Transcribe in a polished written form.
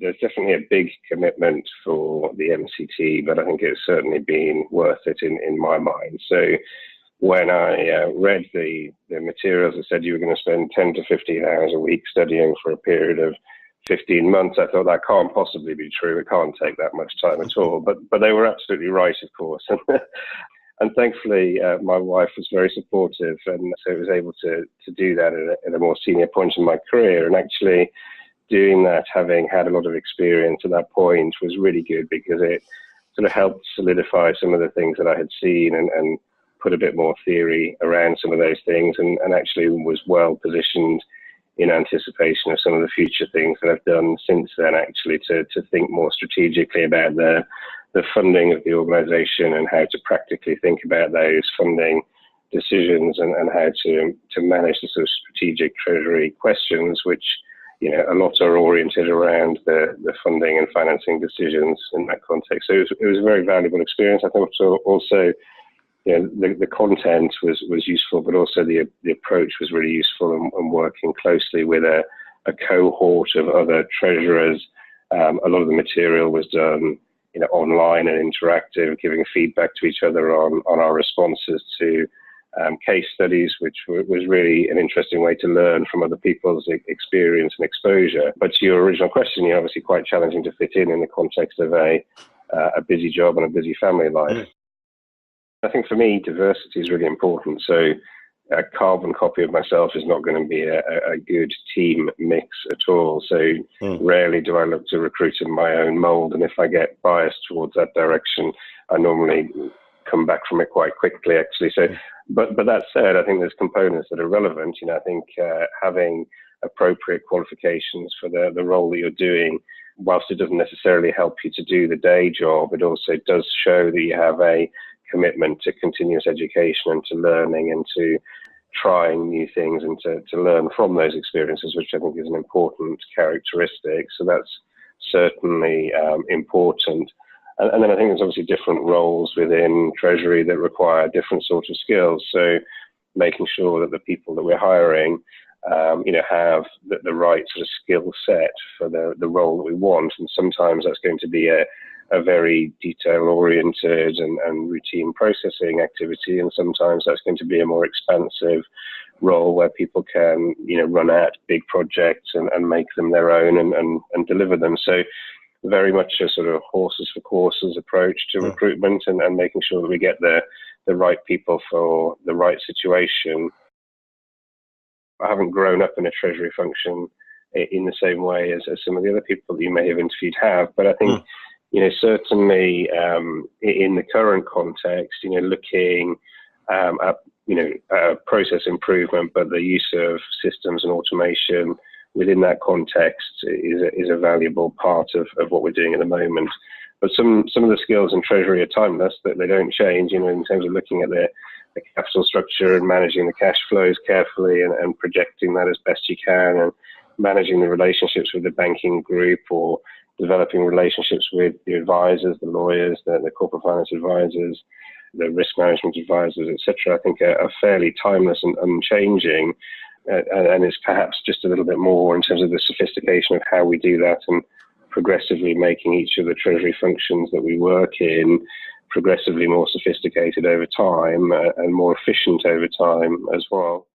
there's definitely a big commitment for the MCT, but I think it's certainly been worth it in my mind. So when I read the materials that said you were going to spend 10 to 15 hours a week studying for a period of 15 months, I thought that can't possibly be true. It can't take that much time at all. But they were absolutely right, of course. And thankfully, my wife was very supportive, and so I was able to do that at a more senior point in my career. And actually doing that, having had a lot of experience at that point, was really good because it sort of helped solidify some of the things that I had seen and put a bit more theory around some of those things, and actually was well positioned in anticipation of some of the future things that I've done since then, actually to think more strategically about the funding of the organisation and how to practically think about those funding decisions and how to manage the sort of strategic treasury questions, which, you know, a lot are oriented around the funding and financing decisions in that context. So it was a very valuable experience. I think also, you know, the content was useful, but also the approach was really useful, and working closely with a cohort of other treasurers. A lot of the material was done, you know, online and interactive, giving feedback to each other on our responses to case studies, which was really an interesting way to learn from other people's experience and exposure. But to your original question, you're obviously quite challenging to fit in the context of a busy job and a busy family life. I think for me, diversity is really important. So a carbon copy of myself is not going to be a good team mix at all. So rarely do I look to recruit in my own mold. And if I get biased towards that direction, I normally come back from it quite quickly, actually. So, but that said, I think there's components that are relevant. You know, I think having appropriate qualifications for the role that you're doing, whilst it doesn't necessarily help you to do the day job, it also does show that you have a commitment to continuous education and to learning and to trying new things and to learn from those experiences, which I think is an important characteristic. So that's certainly important. And then I think there's obviously different roles within Treasury that require different sorts of skills. So making sure that the people that we're hiring, you know, have the right sort of skill set for the role that we want. And sometimes that's going to be a very detail-oriented and routine processing activity, and sometimes that's going to be a more expansive role where people can, you know, run out big projects and make them their own and deliver them. So very much a sort of horses for courses approach to recruitment and making sure that we get the right people for the right situation. I haven't grown up in a treasury function in the same way as some of the other people that you may have interviewed have, but I think you know, certainly in the current context, you know, looking at, you know, process improvement, but the use of systems and automation within that context is a valuable part of what we're doing at the moment. But some of the skills in Treasury are timeless, that they don't change, you know, in terms of looking at the capital structure and managing the cash flows carefully and projecting that as best you can, and managing the relationships with the banking group, or developing relationships with the advisors, the lawyers, the corporate finance advisors, the risk management advisors, etc. I think are fairly timeless and unchanging, and it's perhaps just a little bit more in terms of the sophistication of how we do that, and progressively making each of the Treasury functions that we work in progressively more sophisticated over time and more efficient over time as well.